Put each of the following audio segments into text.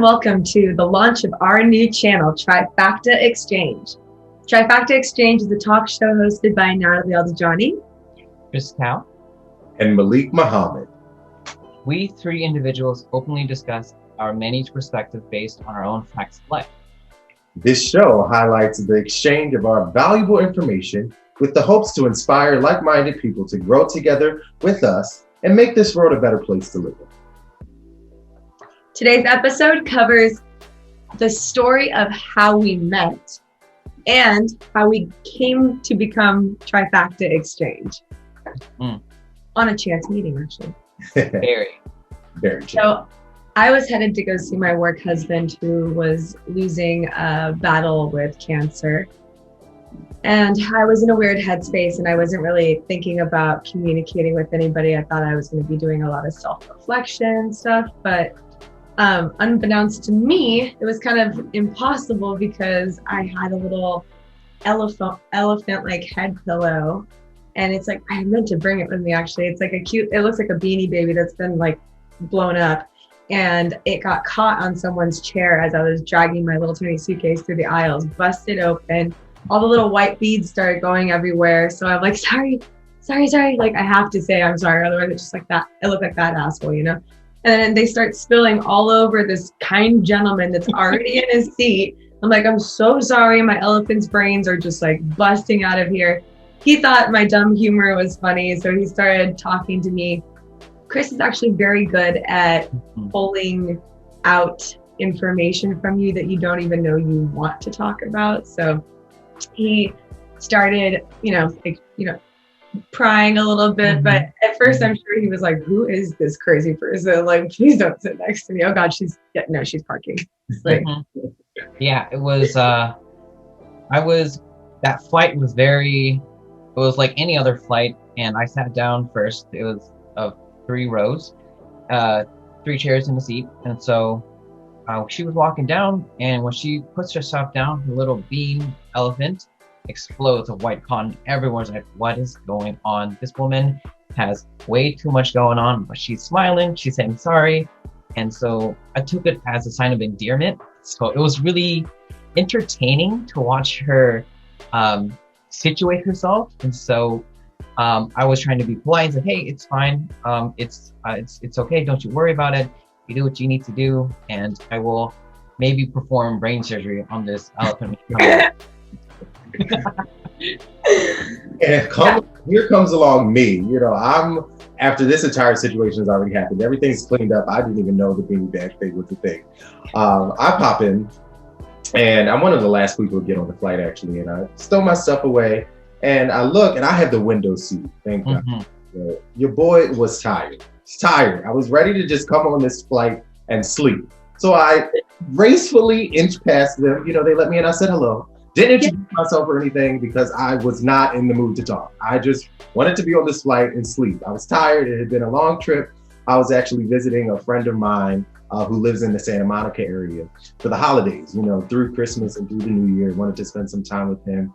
welcome to the launch of our new channel, TriFacta Exchange. TriFacta Exchange is a talk show hosted by Natalie Aldajani, Chris Cow, and Malik Muhammad. We three individuals openly discuss our many perspectives based on our own facts of life. This show highlights the exchange of our valuable information with the hopes to inspire like-minded people to grow together with us and make this world a better place to live in. Today's episode covers the story of how we met and how we came to become TriFacta Exchange. On a chance meeting, actually. Very chance. So I was headed to go see my work husband, who was losing a battle with cancer. And I was in a weird headspace and I wasn't really thinking about communicating with anybody. I thought I was going to be doing a lot of self-reflection stuff, but unbeknownst to me, it was kind of impossible because I had a little elephant-like head pillow. And it's like, I meant to bring it with me actually. It's like it looks like a Beanie Baby that's been like blown up. And it got caught on someone's chair as I was dragging my little tiny suitcase through the aisles, busted open. All the little white beads started going everywhere. So I'm like, sorry. Like I have to say I'm sorry. Otherwise it's just like that. I look like that asshole, you know? And then they start spilling all over this kind gentleman that's already in his seat. I'm like, I'm so sorry. My elephant's brains are just like busting out of here. He thought my dumb humor was funny. So he started talking to me. Chris is actually very good at pulling out information from you that you don't even know you want to talk about. So he started, prying a little bit, but at first I'm sure he was like, who is this crazy person? Like, please don't sit next to me. Oh God, she's parking. Like, yeah, it was, that flight was it was like any other flight. And I sat down first. It was 3 rows, 3 chairs in the seat. And so she was walking down, and when she puts herself down, her little bean elephant explodes of white cotton. Everyone's like, what is going on? This woman has way too much going on, but she's smiling, she's saying sorry. And so I took it as a sign of endearment. So it was really entertaining to watch her situate herself. And so I was trying to be polite and say, hey, it's fine. It's okay. Don't you worry about it. You do what you need to do. And I will maybe perform brain surgery on this elephant. And here comes along me. I'm after this entire situation has already happened. Everything's cleaned up. I didn't even know the beanie bag thing was the thing. I pop in, and I'm one of the last people to get on the flight actually, and I stow my stuff away, and I look, and I have the window seat. Thank God. Your boy was tired. He's tired. I was ready to just come on this flight and sleep. So I gracefully inched past them. They let me in. I said hello. Didn't introduce myself or anything because I was not in the mood to talk. I just wanted to be on this flight and sleep. I was tired. It had been a long trip. I was actually visiting a friend of mine who lives in the Santa Monica area for the holidays, through Christmas and through the New Year. Wanted to spend some time with him.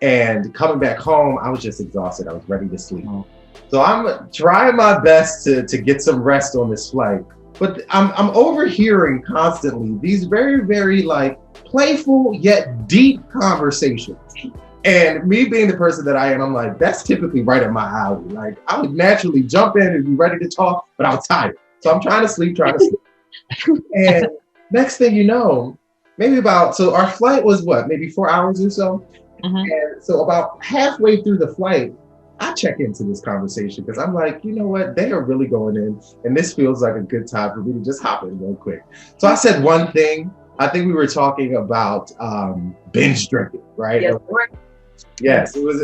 And coming back home, I was just exhausted. I was ready to sleep. So I'm trying my best to get some rest on this flight. But I'm overhearing constantly these very, very playful yet deep conversations. And me being the person that I am, I'm like, that's typically right up my alley. Like, I would naturally jump in and be ready to talk, but I was tired. So I'm trying to sleep. And next thing you know, so our flight was maybe 4 hours or so. And so about halfway through the flight, I check into this conversation because I'm like, you know what? They are really going in, and this feels like a good time for me to just hop in real quick. So I said one thing. I think we were talking about binge drinking, right? Yes, it was.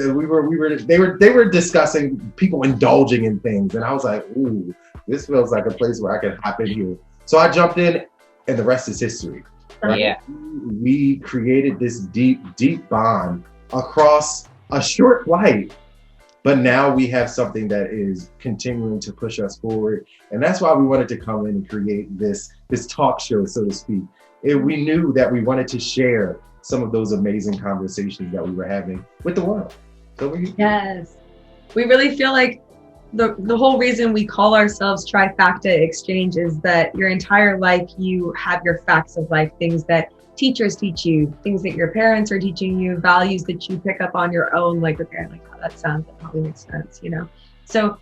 They were discussing people indulging in things, and I was like, ooh, this feels like a place where I can hop in here. So I jumped in, and the rest is history. Right? Yeah, we created this deep bond across a short flight. But now we have something that is continuing to push us forward. And that's why we wanted to come in and create this talk show, so to speak. We knew that we wanted to share some of those amazing conversations that we were having with the world. Yes. We really feel like the whole reason we call ourselves TriFacta Exchange is that your entire life you have your facts of life, things that teachers teach you, things that your parents are teaching you, values that you pick up on your own, like, okay, like, oh, that probably makes sense, you know? So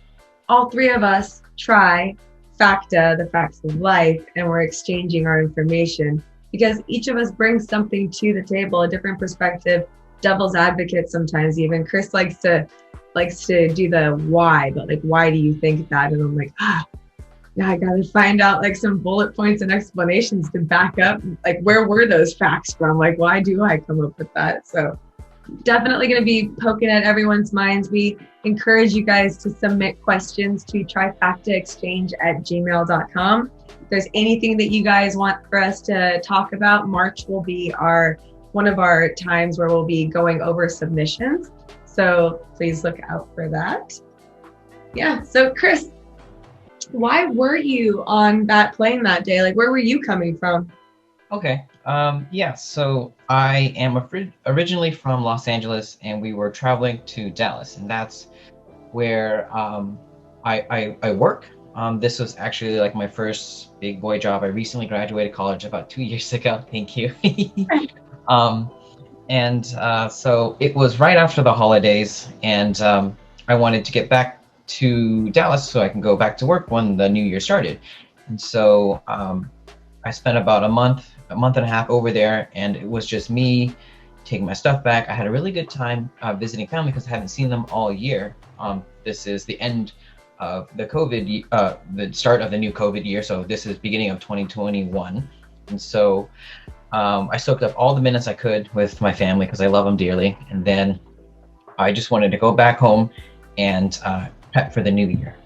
all three of us TriFacta, the facts of life, and we're exchanging our information because each of us brings something to the table, a different perspective, devil's advocate sometimes even. Chris likes to do the why, but like, why do you think that? And I'm like, yeah, I gotta find out like some bullet points and explanations to back up, like, where were those facts from? Like, why do I come up with that? So definitely going to be poking at everyone's minds. We encourage you guys to submit questions to trifactaexchange@gmail.com. If there's anything that you guys want for us to talk about, March will be one of our times where we'll be going over submissions. So please look out for that. Yeah. So Chris, why were you on that plane that day? Like, where were you coming from? Okay. Yeah, so I am originally from Los Angeles, and we were traveling to Dallas, and that's where I work. This was actually like my first big boy job. I recently graduated college about 2 years ago. Thank you. So it was right after the holidays, and I wanted to get back to Dallas so I can go back to work when the new year started. And so I spent about a month and a half over there, and it was just me taking my stuff back. I had a really good time visiting family because I haven't seen them all year. This is the end of the the start of the new COVID year, so this is beginning of 2021. And so I soaked up all the minutes I could with my family because I love them dearly. And then I just wanted to go back home and prep for the new year.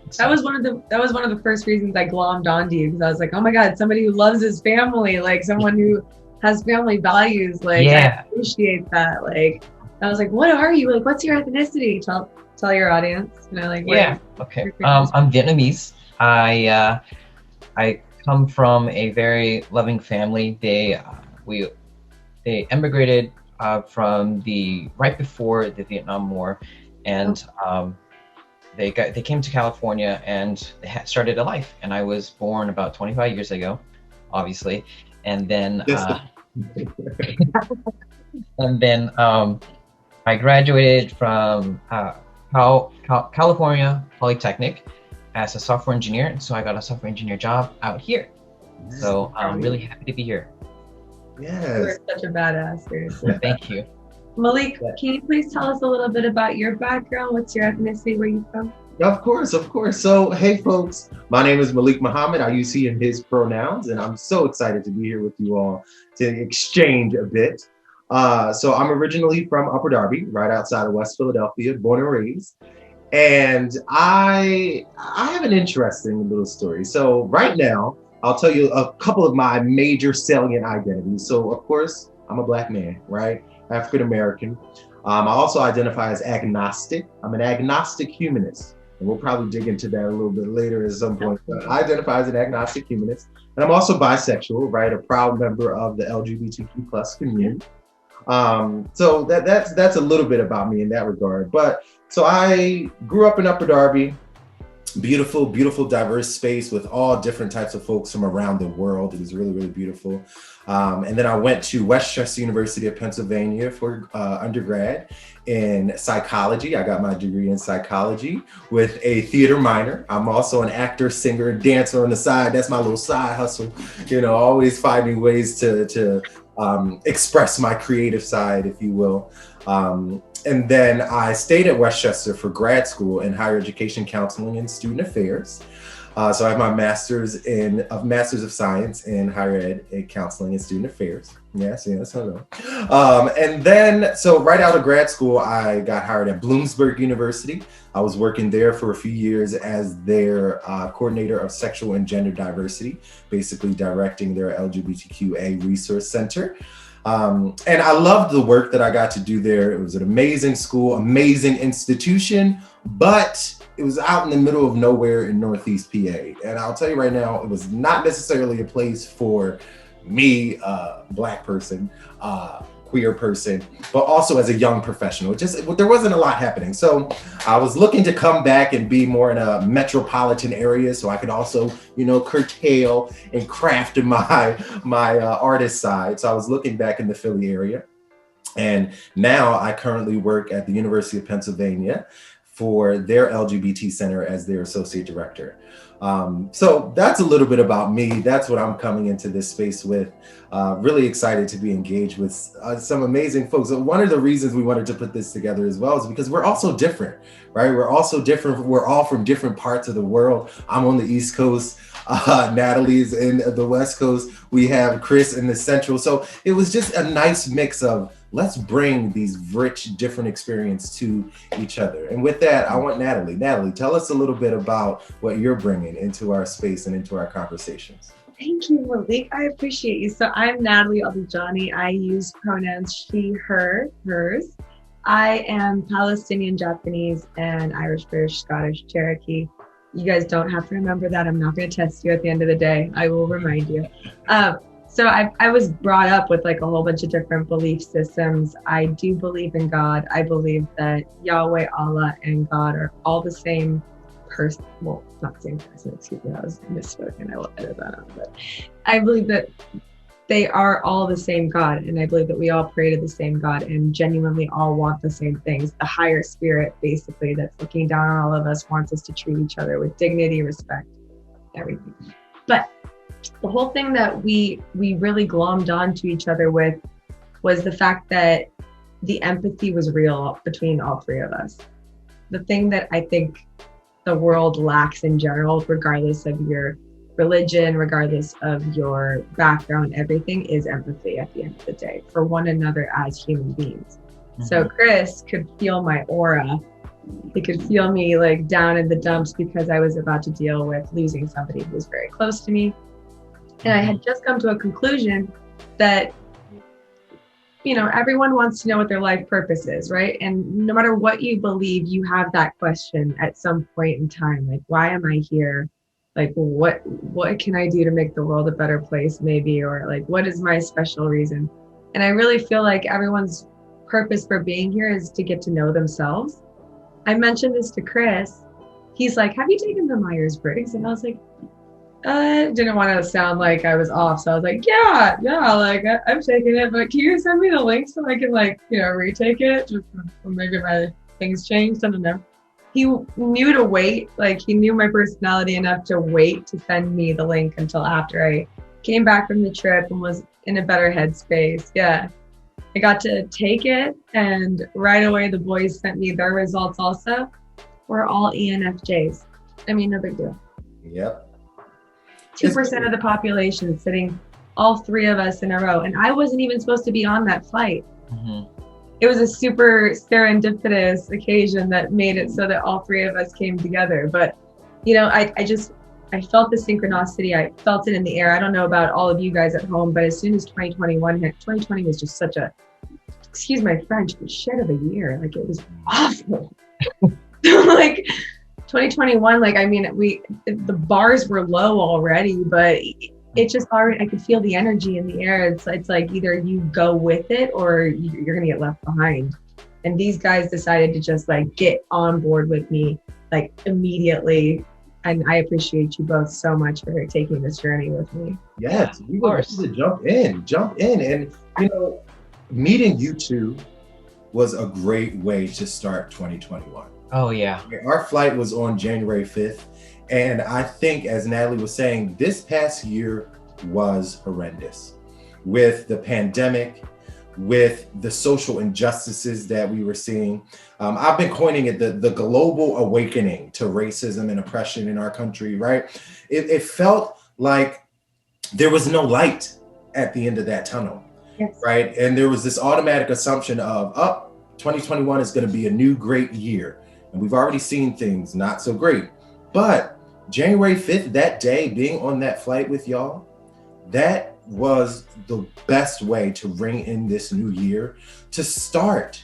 So, that was one of the first reasons I glommed onto you, because I was like, oh my God, somebody who loves his family, like someone who has family values, like, yeah. I appreciate that. Like, I was like, what are you? Like, what's your ethnicity? Tell your audience, you know, like, yeah. Okay. I'm Vietnamese. I come from a very loving family. They emigrated from right before the Vietnam War, and they came to California and they started a life. And I was born about 25 years ago, obviously, and then I graduated from California Polytechnic as a software engineer, and so I got a software engineer job out here. So I'm really happy to be here. Yes. You're such a badass, seriously. Thank you. Malik, can you please tell us a little bit about your background? What's your ethnicity? Where are you from? Of course. So, hey folks, my name is Malik Muhammad. I use he and his pronouns, and I'm so excited to be here with you all to exchange a bit. So I'm originally from Upper Darby, right outside of West Philadelphia, born and raised. And I have an interesting little story. So right now, I'll tell you a couple of my major salient identities. So of course, I'm a Black man, right? African American. I also identify as agnostic. I'm an agnostic humanist. And we'll probably dig into that a little bit later at some point. But I identify as an agnostic humanist. And I'm also bisexual, right? A proud member of the LGBTQ plus community. So that's a little bit about me in that regard. But so I grew up in Upper Darby, beautiful, diverse space with all different types of folks from around the world. It was really, really beautiful. And then I went to Westchester University of Pennsylvania for undergrad in psychology. I got my degree in psychology with a theater minor. I'm also an actor, singer, dancer on the side. That's my little side hustle. You know, always finding ways to express my creative side, if you will. And then I stayed at Westchester for grad school in higher education counseling and student affairs. So I have my master's of science in higher ed counseling and student affairs. Yes, hello. And then, so right out of grad school, I got hired at Bloomsburg University. I was working there for a few years as their coordinator of sexual and gender diversity, basically directing their LGBTQA resource center. And I loved the work that I got to do there. It was an amazing school, amazing institution, but it was out in the middle of nowhere in Northeast PA. And I'll tell you right now, it was not necessarily a place for me, Black person, queer person, but also as a young professional. There wasn't a lot happening. So I was looking to come back and be more in a metropolitan area so I could also, curtail and craft my artist side. So I was looking back in the Philly area. And now I currently work at the University of Pennsylvania for their LGBT Center as their associate director. So that's a little bit about me. That's what I'm coming into this space with. Really excited to be engaged with some amazing folks. So one of the reasons we wanted to put this together as well is because we're also different, right? We're also different. We're all from different parts of the world. I'm on the East Coast. Natalie's in the West Coast. We have Chris in the Central. So it was just a nice mix of let's bring these rich, different experiences to each other. And with that, I want Natalie. Natalie, tell us a little bit about what you're bringing into our space and into our conversations. Thank you, Malik. I appreciate you. So I'm Natalie Aldajani. I use pronouns she, her, hers. I am Palestinian, Japanese, and Irish, British, Scottish, Cherokee. You guys don't have to remember that. I'm not going to test you at the end of the day. I will remind you. So I was brought up with like a whole bunch of different belief systems. I do believe in God. I believe that Yahweh, Allah, and God are all the same person. Well, not the same person, excuse me, I was misspoken. I will edit that out. But I believe that they are all the same God. And I believe that we all pray to the same God and genuinely all want the same things. The higher spirit, basically, that's looking down on all of us, wants us to treat each other with dignity, respect, everything. But the whole thing that we really glommed onto each other with was the fact that the empathy was real between all three of us. The thing that I think the world lacks in general, regardless of your religion, regardless of your background, everything is empathy at the end of the day for one another as human beings. Mm-hmm. So Chris could feel my aura. He could feel me like down in the dumps because I was about to deal with losing somebody who was very close to me. And I had just come to a conclusion that, everyone wants to know what their life purpose is, right? And no matter what you believe, you have that question at some point in time. Like, why am I here? Like, what can I do to make the world a better place, maybe? Or like, what is my special reason? And I really feel like everyone's purpose for being here is to get to know themselves. I mentioned this to Chris. He's like, have you taken the Myers-Briggs? And I was like, I didn't want to sound like I was off. So I was like, yeah, like I'm taking it, but can you send me the link so I can retake it? Just maybe my things changed. I don't know. He knew to wait. Like he knew my personality enough to wait to send me the link until after I came back from the trip and was in a better headspace. Yeah. I got to take it and right away the boys sent me their results also. We're all ENFJs. I mean, no big deal. Yep. 2% of the population sitting, all three of us in a row. And I wasn't even supposed to be on that flight. Mm-hmm. It was a super serendipitous occasion that made it so that all three of us came together. But, I felt the synchronicity. I felt it in the air. I don't know about all of you guys at home, but as soon as 2021 hit, 2020 was just such a, excuse my French, but shit of a year. Like it was awful. 2021, the bars were low already, but it just already, I could feel the energy in the air. It's like either you go with it or you're going to get left behind. And these guys decided to just get on board with me immediately. And I appreciate you both so much for taking this journey with me. Yes, we were to jump in. And, meeting you two was a great way to start 2021. Oh, yeah. Our flight was on January 5th. And I think, as Natalie was saying, this past year was horrendous with the pandemic, with the social injustices that we were seeing. I've been coining it the global awakening to racism and oppression in our country, right? It felt like there was no light at the end of that tunnel, yes. Right? And there was this automatic assumption of, 2021 is going to be a new great year. And we've already seen things not so great. But January 5th, that day, being on that flight with y'all, that was the best way to ring in this new year, to start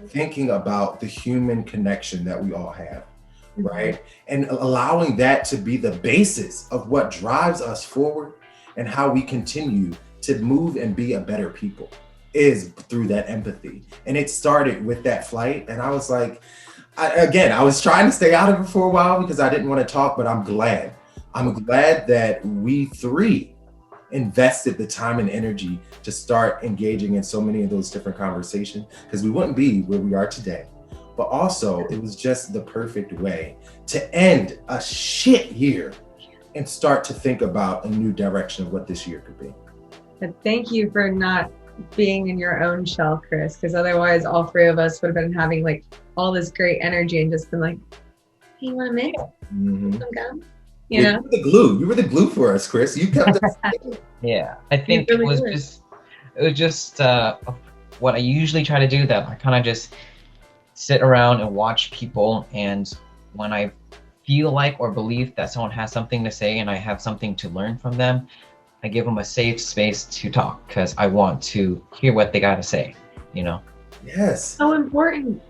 thinking about the human connection that we all have, right? And allowing that to be the basis of what drives us forward and how we continue to move and be a better people, is through that empathy. And it started with that flight. And I was like, I was trying to stay out of it for a while because I didn't want to talk, but I'm glad. I'm glad that we three invested the time and energy to start engaging in so many of those different conversations, because we wouldn't be where we are today. But also, it was just the perfect way to end a shit year and start to think about a new direction of what this year could be. But thank you for not being in your own shell, Chris, because otherwise all three of us would have been having like all this great energy and just been like, hey, you want a mix? Mm-hmm. Some gum? You know? You were the glue for us, Chris. You kept us. Yeah, I think it was just what I usually try to do, that I kind of just sit around and watch people, and when I feel like or believe that someone has something to say and I have something to learn from them, I give them a safe space to talk because I want to hear what they got to say, you know? Yes. So important.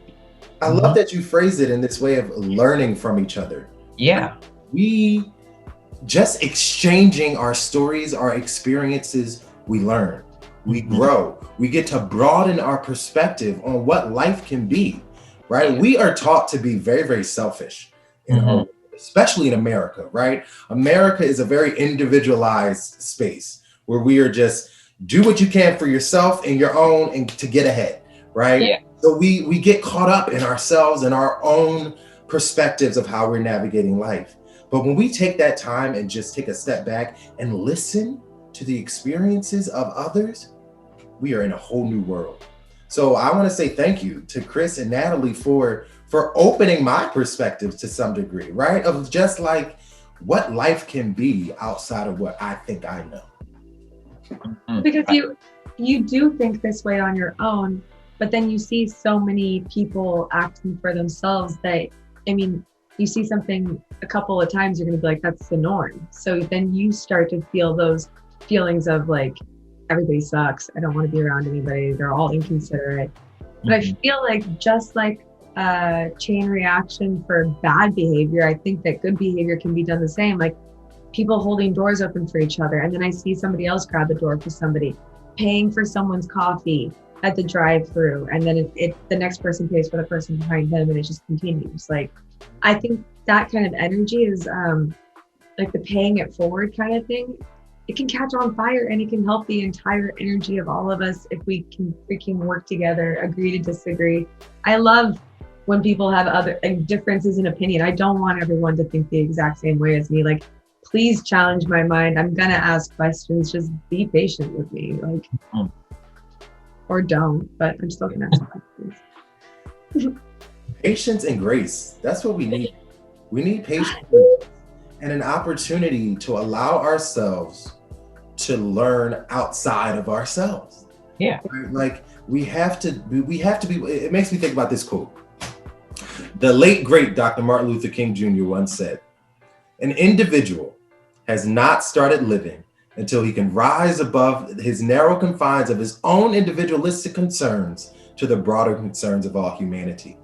I love that you phrase it in this way of learning from each other. Yeah. We just exchanging our stories, our experiences, we learn, we grow, we get to broaden our perspective on what life can be, right? We are taught to be very, very selfish, you know, especially in America, right? America is a very individualized space where we are just do what you can for yourself and your own and to get ahead, right? Yeah. So we get caught up in ourselves and our own perspectives of how we're navigating life. But when we take that time and just take a step back and listen to the experiences of others, we are in a whole new world. So I want to say thank you to Chris and Natalie for opening my perspective to some degree, right? Of just like what life can be outside of what I think I know. Because you do think this way on your own, but then you see so many people acting for themselves that, I mean, you see something a couple of times, you're going to be like, that's the norm. So then you start to feel those feelings of like, everybody sucks. I don't want to be around anybody. They're all inconsiderate. But I feel like just like a chain reaction for bad behavior, I think that good behavior can be done the same. Like people holding doors open for each other. And then I see somebody else grab the door for somebody, paying for someone's coffee at the drive-through. And then the next person pays for the person behind them, and it just continues. Like, I think that kind of energy is like the paying it forward kind of thing. It can catch on fire and it can help the entire energy of all of us if we can freaking work together, agree to disagree. I love when people have other differences in opinion. I don't want everyone to think the exact same way as me. Like, please challenge my mind. I'm gonna ask questions. Just be patient with me. Like, or don't, but I'm still gonna ask questions. Patience and grace. That's what we need. We need patience and an opportunity to allow ourselves to learn outside of ourselves. Yeah. Right? Like we have to be, it makes me think about this quote. The late great Dr. Martin Luther King Jr. once said, an individual has not started living until he can rise above his narrow confines of his own individualistic concerns to the broader concerns of all humanity.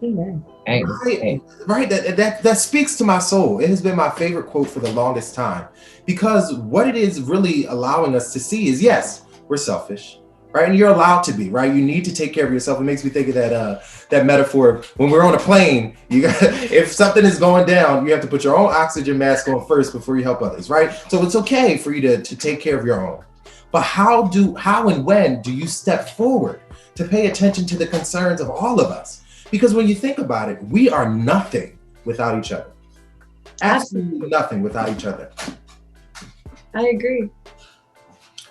Amen. Right. That speaks to my soul. It has been my favorite quote for the longest time, because what it is really allowing us to see is, yes, we're selfish, right? And you're allowed to be, right? You need to take care of yourself. It makes me think of that metaphor of when we're on a plane, if something is going down, you have to put your own oxygen mask on first before you help others, right? So it's okay for you to take care of your own. But how and when do you step forward to pay attention to the concerns of all of us? Because when you think about it, we are nothing without each other. Absolutely nothing without each other. I agree.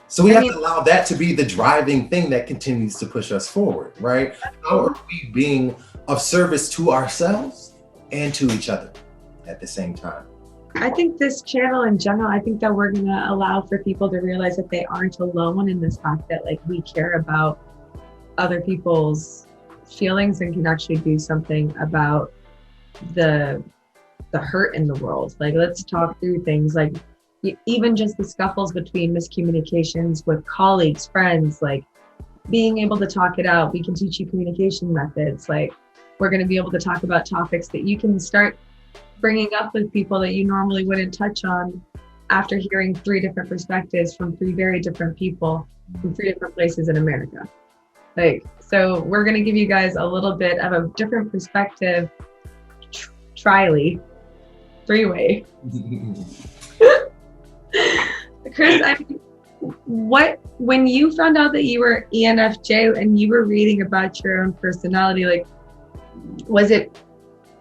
So we have to allow that to be the driving thing that continues to push us forward, right? How are we being of service to ourselves and to each other at the same time? I think this channel in general, I think that we're going to allow for people to realize that they aren't alone in this fact that like we care about other people's feelings and can actually do something about the hurt in the world. Like, let's talk through things like even just the scuffles between miscommunications with colleagues, friends, like being able to talk it out. We can teach you communication methods. Like, we're going to be able to talk about topics that you can start bringing up with people that you normally wouldn't touch on after hearing three different perspectives from three very different people from three different places in America. Like, so we're going to give you guys a little bit of a different perspective, triley, three-way. Chris, when you found out that you were ENFJ and you were reading about your own personality, like, was it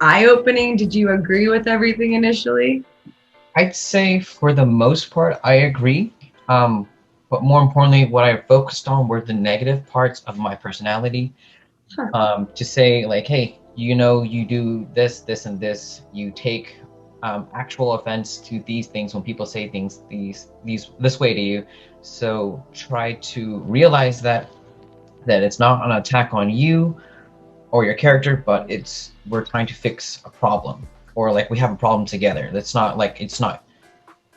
eye-opening? Did you agree with everything initially? I'd say for the most part, I agree. But more importantly, what I focused on were the negative parts of my personality. To say like, hey, you know, you do this, this, and this. You take actual offense to these things when people say things this way to you. So try to realize that it's not an attack on you or your character, but we're trying to fix a problem, or like we have a problem together. That's not like, it's not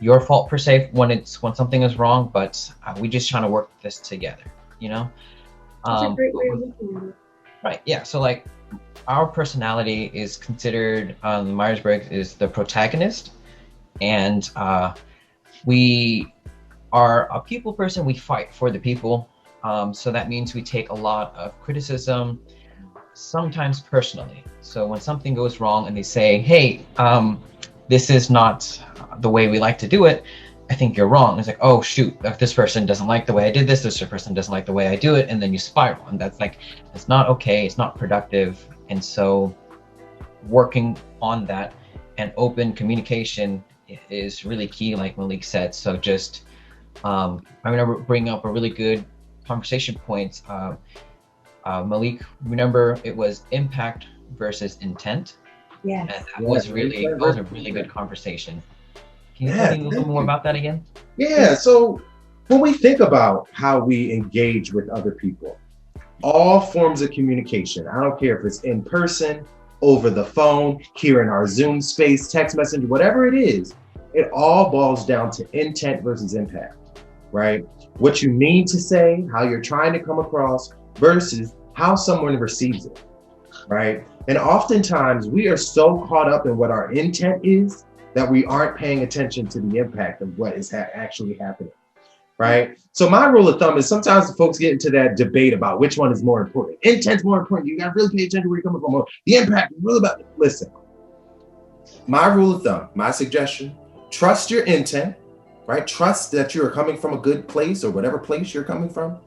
your fault per se when something is wrong, but we just trying to work this together, you know. That's a great way of looking at it. Right, yeah. So like our personality is considered on Myers-Briggs is the protagonist, and we are a people person. We fight for the people, so that means we take a lot of criticism, sometimes personally. So when something goes wrong and they say, hey, this is not the way we like to do it, I think you're wrong. It's like, oh shoot, if this person doesn't like the way I did this person doesn't like the way I do it, and then you spiral, and that's like, it's not okay, it's not productive. And so working on that and open communication is really key, like Malik said. So just I remember bringing up a really good conversation point. Malik, remember it was impact versus intent. Yeah, and that was a really good conversation. Can you tell me a little more about that again? Yeah, so when we think about how we engage with other people, all forms of communication, I don't care if it's in person, over the phone, here in our Zoom space, text message, whatever it is, it all boils down to intent versus impact, right? What you mean to say, how you're trying to come across versus how someone receives it, right? And oftentimes we are so caught up in what our intent is that we aren't paying attention to the impact of what is actually happening, right? So my rule of thumb is sometimes the folks get into that debate about which one is more important. Intent's more important. You got to really pay attention to where you're coming from. The impact is really about, listen, my rule of thumb, my suggestion, trust your intent, right? Trust that you're coming from a good place or whatever place you're coming from,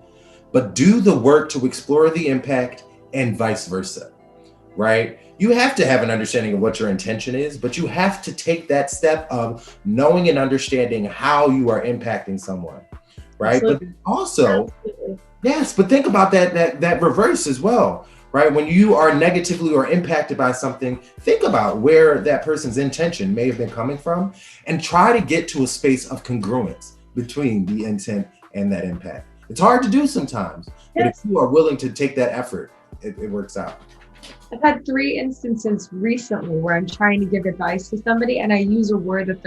but do the work to explore the impact and vice versa, right? You have to have an understanding of what your intention is, but you have to take that step of knowing and understanding how you are impacting someone, right? Absolutely. But also, absolutely. Yes, but think about that reverse as well, right? When you are negatively or impacted by something, think about where that person's intention may have been coming from and try to get to a space of congruence between the intent and that impact. It's hard to do sometimes, but if you are willing to take that effort, it works out. I've had 3 instances recently where I'm trying to give advice to somebody and I use a word that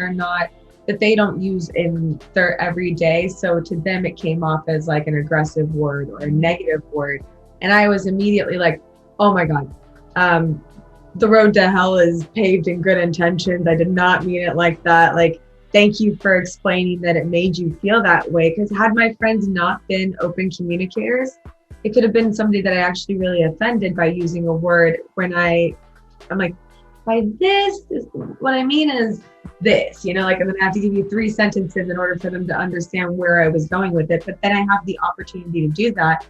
they don't use in their everyday. So to them, it came off as like an aggressive word or a negative word. And I was immediately like, oh my God, the road to hell is paved in good intentions. I did not mean it like that. Like, thank you for explaining that it made you feel that way. Because had my friends not been open communicators, it could have been somebody that I actually really offended by using a word when I'm like, by this, what I mean is this, you know, like I'm gonna have to give you 3 sentences in order for them to understand where I was going with it. But then I have the opportunity to do that.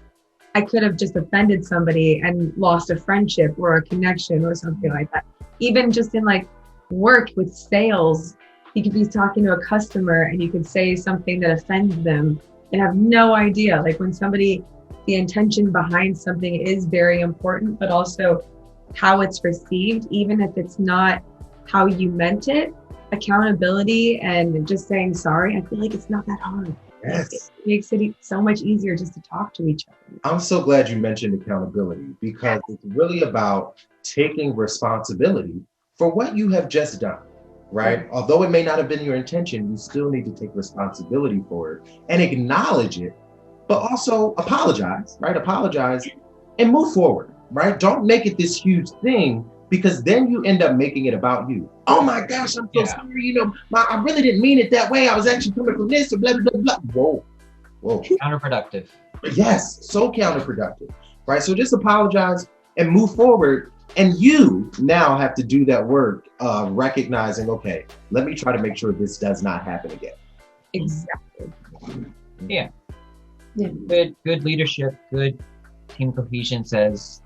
I could have just offended somebody and lost a friendship or a connection or something like that. Even just in like work with sales, you could be talking to a customer and you could say something that offends them and have no idea. Like when the intention behind something is very important, but also how it's received, even if it's not how you meant it. Accountability and just saying sorry, I feel like it's not that hard. Yes. It makes it so much easier just to talk to each other. I'm so glad you mentioned accountability because it's really about taking responsibility for what you have just done, right? Although it may not have been your intention, you still need to take responsibility for it and acknowledge it, but also apologize, right? Apologize and move forward, right? Don't make it this huge thing because then you end up making it about you. Oh my gosh, I'm so sorry. You know, I really didn't mean it that way. I was actually coming from this and blah, blah, blah. Whoa. Counterproductive. Yes, so counterproductive, right? So just apologize and move forward. And you now have to do that work of recognizing, okay, let me try to make sure this does not happen again. Exactly. Yeah. Good leadership, good team cohesion says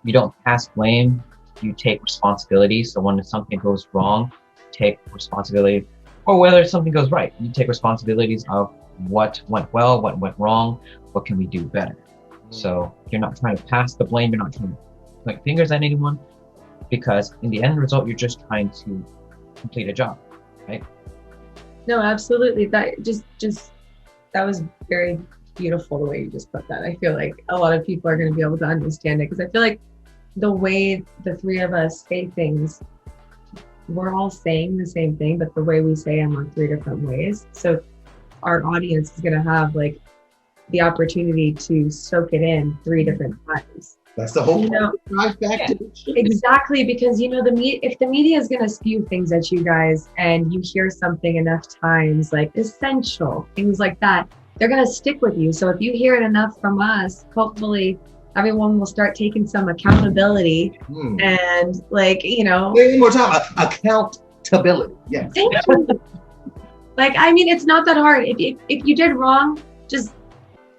you don't pass blame, you take responsibility. So when something goes wrong, take responsibility, or whether something goes right, you take responsibilities of what went well, what went wrong, what can we do better. So you're not trying to pass the blame, you're not trying to point fingers at anyone, because in the end result, you're just trying to complete a job, right? No, absolutely. That that was very beautiful the way you just put that. I feel like a lot of people are going to be able to understand it, because I feel like the way the three of us say things, we're all saying the same thing, but the way we say them are three different ways. So our audience is going to have like the opportunity to soak it in three different times. That's the whole TriFacta Exchange. Exactly, because if the media is going to spew things at you guys and you hear something enough times, like essential, things like that, they're going to stick with you. So if you hear it enough from us, hopefully everyone will start taking some accountability and one more time, accountability. Yes. Thank you. Like, I mean, it's not that hard. If you did wrong, just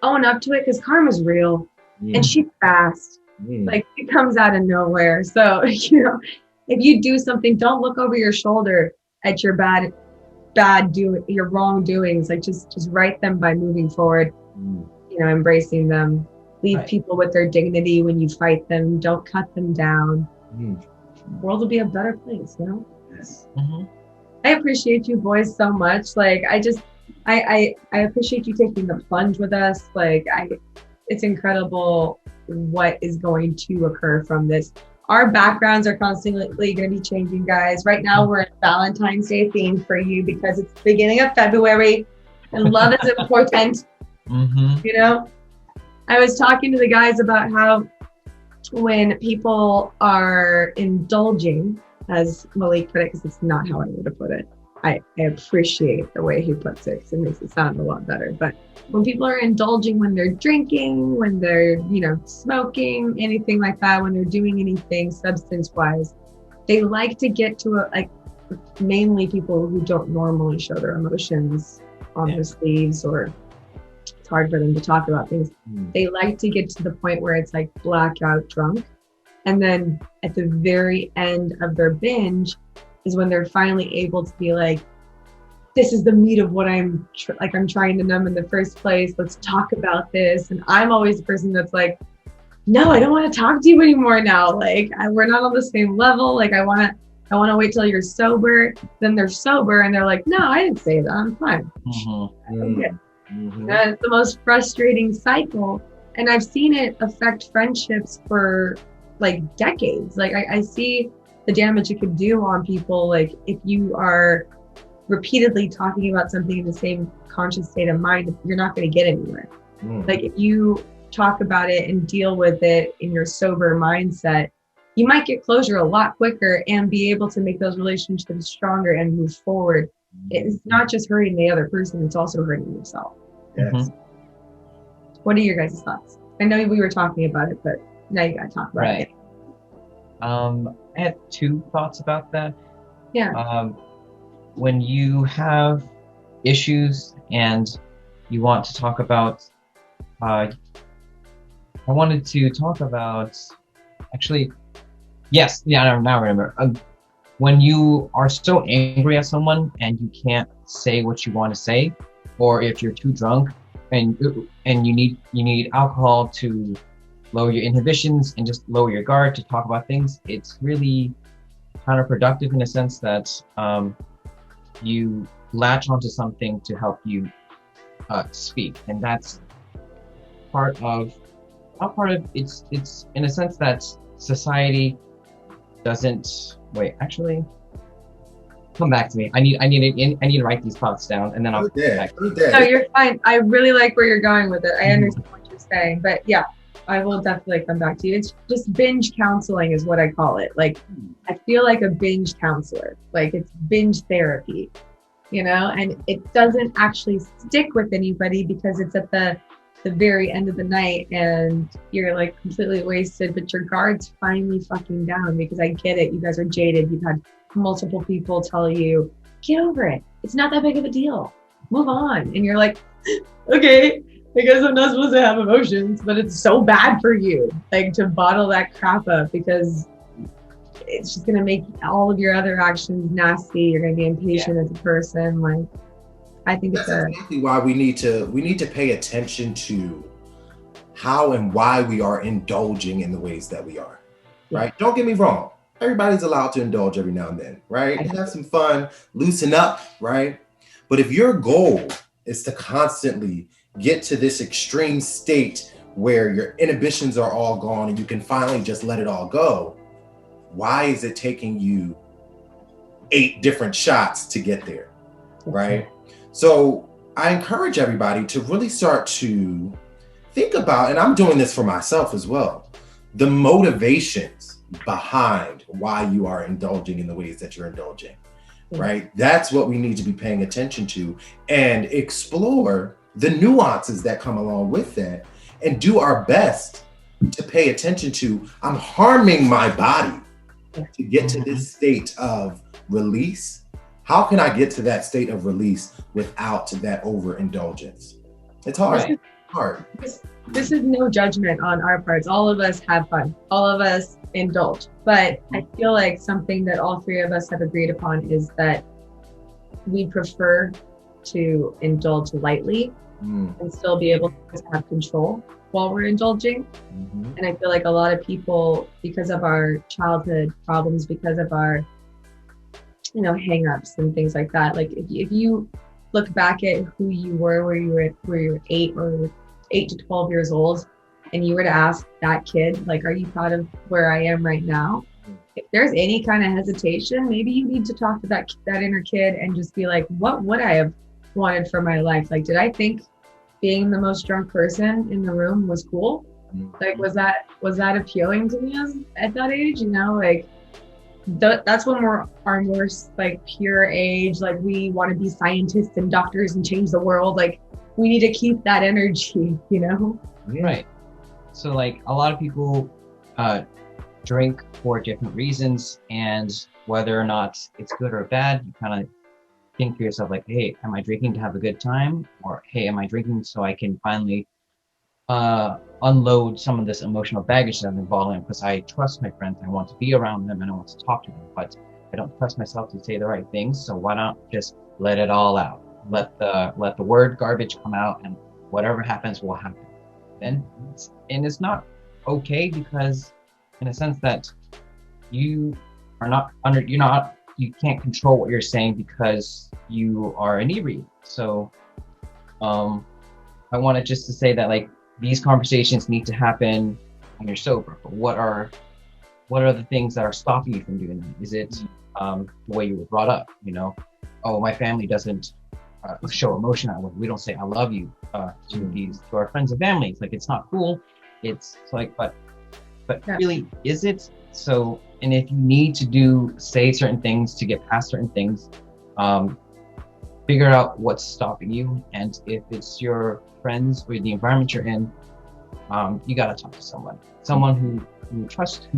own up to it, because karma's real and she's fast. Like, it comes out of nowhere. So, if you do something, don't look over your shoulder at your your wrongdoings. Like, just write them by moving forward, embracing them. Leave people with their dignity when you fight them. Don't cut them down. The world will be a better place, Yes. I appreciate you boys so much. Like, I appreciate you taking the plunge with us. Like, it's incredible what is going to occur from this. Our backgrounds are constantly going to be changing, guys. Right now, we're in Valentine's Day theme for you because it's the beginning of February and love is important. I was talking to the guys about how when people are indulging, as Malik put it, because it's not how I would have put it. I appreciate the way he puts it because it makes it sound a lot better. But when people are indulging, when they're drinking, when they're, smoking, anything like that, when they're doing anything substance-wise, they like to get to mainly people who don't normally show their emotions on their sleeves, or it's hard for them to talk about things. They like to get to the point where it's like blackout drunk. And then at the very end of their binge is when they're finally able to be like, this is the meat of what I'm trying to numb in the first place. Let's talk about this. And I'm always the person that's like, no, I don't want to talk to you anymore now. Like, we're not on the same level. Like, I want to wait till you're sober. Then they're sober and they're like, no, I didn't say that. I'm fine. Okay. It's the most frustrating cycle. And I've seen it affect friendships for like decades. Like, I see the damage it could do on people. Like, if you are repeatedly talking about something in the same conscious state of mind, you're not going to get anywhere. Like, if you talk about it and deal with it in your sober mindset, you might get closure a lot quicker and be able to make those relationships stronger and move forward. It's not just hurting the other person, it's also hurting yourself. Yes. What are your guys' thoughts? I know we were talking about it, but now you got to talk about it. I had two thoughts about that. Yeah. When you have issues and you want to talk about, I wanted to talk about, now I remember. When you are so angry at someone and you can't say what you want to say, or if you're too drunk and you need alcohol to lower your inhibitions and just lower your guard to talk about things, it's really counterproductive in a sense that you latch onto something to help you speak, and that's it's in a sense that society doesn't come back to me. I need to write these thoughts down and then I'll back. No, you're fine. I really like where you're going with it. I understand what you're saying, but yeah. I will definitely come back to you. It's just binge counseling is what I call it. Like, I feel like a binge counselor. Like, it's binge therapy, and it doesn't actually stick with anybody because it's at the very end of the night and you're like completely wasted, but your guard's finally fucking down because I get it. You guys are jaded. You've had multiple people tell you, get over it. It's not that big of a deal. Move on. And you're like, okay, I guess I'm not supposed to have emotions, but it's so bad for you, like, to bottle that crap up because it's just going to make all of your other actions nasty. You're going to be impatient as a person. Like, I think that's exactly why we need to pay attention to how and why we are indulging in the ways that we are, right? Don't get me wrong. Everybody's allowed to indulge every now and then, right? Have some fun, loosen up, right? But if your goal is to constantly get to this extreme state where your inhibitions are all gone and you can finally just let it all go, why is it taking you 8 different shots to get there, right? So I encourage everybody to really start to think about, and I'm doing this for myself as well, the motivations behind why you are indulging in the ways that you're indulging, right? That's what we need to be paying attention to and explore the nuances that come along with that and do our best to pay attention to, I'm harming my body to get to this state of release. How can I get to that state of release without that overindulgence? It's hard. This is no judgment on our parts. All of us have fun. All of us indulge. But I feel like something that all 3 of us have agreed upon is that we prefer to indulge lightly and still be able to have control while we're indulging. And I feel like a lot of people, because of our childhood problems, because of our hang-ups and things like that, like if you look back at who you were where you were 8 to 12 years old and you were to ask that kid, like, are you proud of where I am right now? If there's any kind of hesitation, maybe you need to talk to that inner kid and just be like, what would I have wanted for my life? Like, did I think being the most drunk person in the room was cool? Like, was that appealing to me at that age? Like, that's when we're our more like pure age. Like, we want to be scientists and doctors and change the world. Like, we need to keep that energy, Right. So, like, a lot of people drink for different reasons, and whether or not it's good or bad, you kind of think to yourself, like, hey, am I drinking to have a good time? Or, hey, am I drinking so I can finally unload some of this emotional baggage that I'm involved in, because I trust my friends, I want to be around them, and I want to talk to them, but I don't trust myself to say the right things, so why not just let it all out? Let the word garbage come out, and whatever happens will happen. And it's not okay, because in a sense that you can't control what you're saying because you are inebriated. So I wanted just to say that, like, these conversations need to happen when you're sober. But what are the things that are stopping you from doing that? Is it the way you were brought up? Oh, my family doesn't show emotion that way. We don't say I love you to our friends and family. It's like, it's not cool. It's like, but really, is it? So, and if you need to say certain things to get past certain things, figure out what's stopping you. And if it's your friends or the environment you're in, you got to talk to someone who you trust,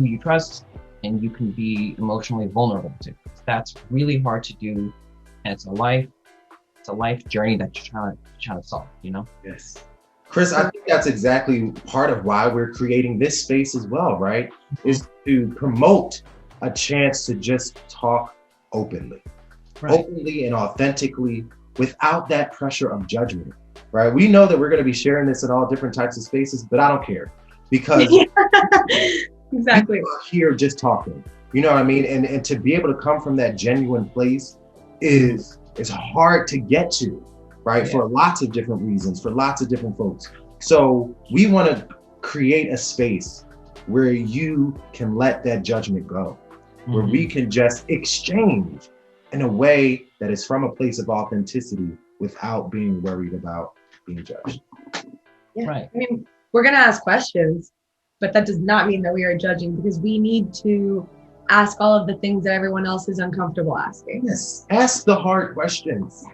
and you can be emotionally vulnerable to. That's really hard to do, and it's a life journey that you're trying to solve. Yes. Chris, I think that's exactly part of why we're creating this space as well, right? Is to promote a chance to just talk openly, openly and authentically, without that pressure of judgment, right? We know that we're going to be sharing this in all different types of spaces, but I don't care, because exactly, we're here just talking. You know what I mean? And to be able to come from that genuine place is hard to get to. Right? Yeah. For lots of different reasons, for lots of different folks. So we want to create a space where you can let that judgment go, where we can just exchange in a way that is from a place of authenticity without being worried about being judged. Yeah. Right. I mean, we're going to ask questions. but that does not mean that we are judging, because we need to ask all of the things that everyone else is uncomfortable asking. Yes, ask the hard questions.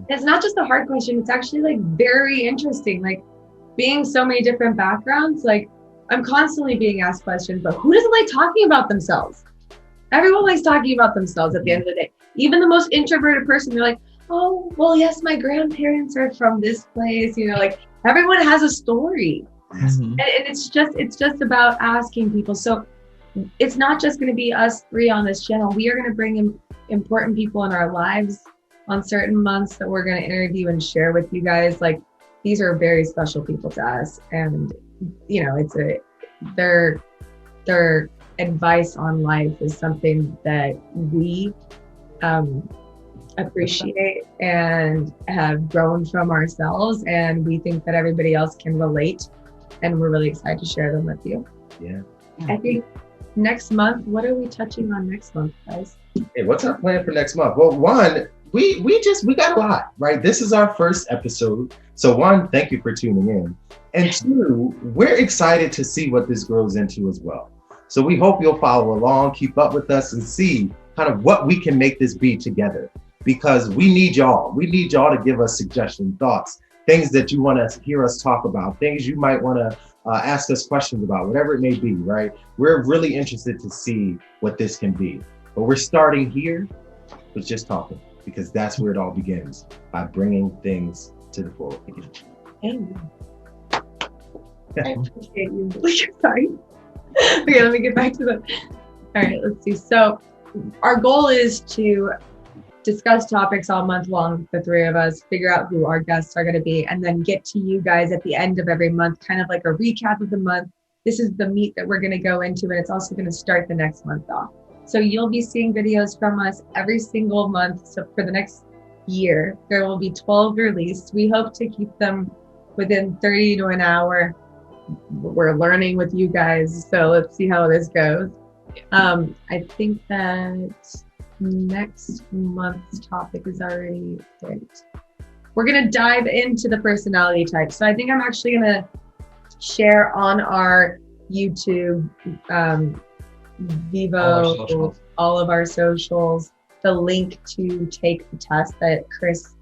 It's not just a hard question, it's actually like very interesting. Like being so many different backgrounds, like I'm constantly being asked questions, but who doesn't like talking about themselves? Everyone likes talking about themselves at the end of the day. Even the most introverted person, they're like, oh, well, yes, my grandparents are from this place. You know, like everyone has a story. And it's just about asking people. So it's not just going to be us three on this channel. We are going to bring in important people in our lives on certain months that we're going to interview and share with you guys. Like these are very special people to us, and you know, their advice on life is something that we appreciate and have grown from ourselves, and we think that everybody else can relate, and we're really excited to share them with you. Yeah. I think next month, what are we touching on next month, guys? Hey, what's our plan for next month? Well, one, we got a lot, right? This is our first episode. So one, thank you for tuning in. And two, we're excited to see what this grows into as well. So we hope you'll follow along, keep up with us, and see kind of what we can make this be together. Because we need y'all. We need y'all to give us suggestions, thoughts, things that you want to hear us talk about, things you might want to ask us questions about, whatever it may be, right? We're really interested to see what this can be. But we're starting here with just talking, because that's where it all begins, by bringing things to the forefront. I appreciate you. Sorry. Okay, let me get back to the. All right, let's see. So our goal is to discuss topics all month long, the three of us, figure out who our guests are going to be, and then get to you guys at the end of every month, kind of like a recap of the month. This is the meat that we're going to go into, and it's also going to start the next month off. So you'll be seeing videos from us every single month. So for the next year, there will be 12 released. We hope to keep them within 30 to an hour. We're learning with you guys, so let's see how this goes. I think that next month's topic is already picked. We're going to dive into the personality types. So I think I'm actually going to share on our YouTube, Vivo, all of our socials, the link to take the test that Chris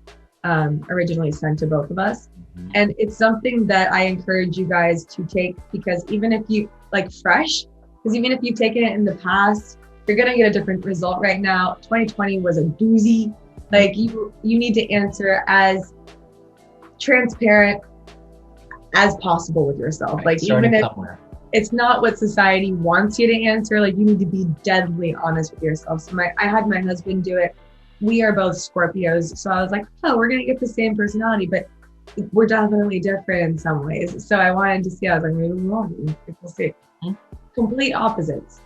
originally sent to both of us. And it's something that I encourage you guys to take, because even if you like fresh, because even if you've taken it in the past, you're going to get a different result right now. 2020 was a doozy. Like you need to answer as transparent as possible with yourself. Right. Like even if it's not what society wants you to answer, like you need to be deadly honest with yourself. So I had my husband do it. We are both Scorpios. So I was like, oh, we're going to get the same personality, but we're definitely different in some ways. So I wanted to see, I was like, maybe we're wrong. We'll see. Complete opposites,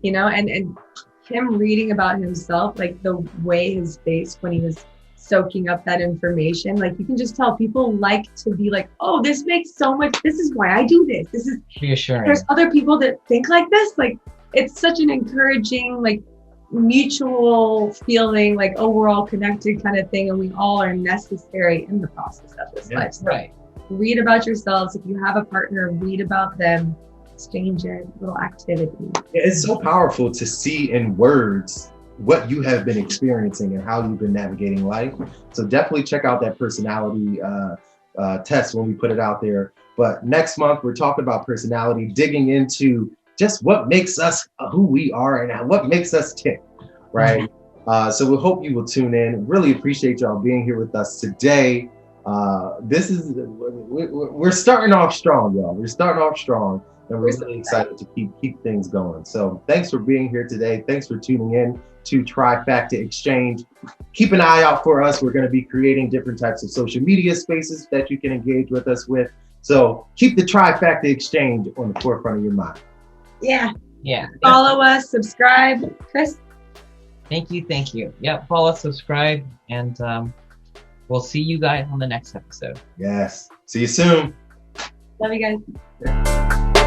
you know, and him reading about himself, like the way his face when he was soaking up that information, like you can just tell people like to be like, oh, this makes so much, this is why I do this. This is reassuring. There's other people that think like this. Like it's such an encouraging, like mutual feeling, like, oh, we're all connected kind of thing, and we all are necessary in the process of this life. So right. Read about yourselves. If you have a partner, read about them. Exchange a little activity. It's so powerful to see in words what you have been experiencing and how you've been navigating life. So definitely check out that personality test when we put it out there. But next month, we're talking about personality, digging into just what makes us who we are and what makes us tick, right? So we hope you will tune in. Really appreciate y'all being here with us today. We're starting off strong, y'all. We're starting off strong, and we're really excited to keep things going. So thanks for being here today. Thanks for tuning in to TriFacta Exchange. Keep an eye out for us. We're going to be creating different types of social media spaces that you can engage with us with. So keep the TriFacta Exchange on the forefront of your mind. Yeah. Follow us, subscribe. Chris? Thank you. Yep, follow, subscribe, and we'll see you guys on the next episode. Yes. See you soon. Love you guys. Yeah.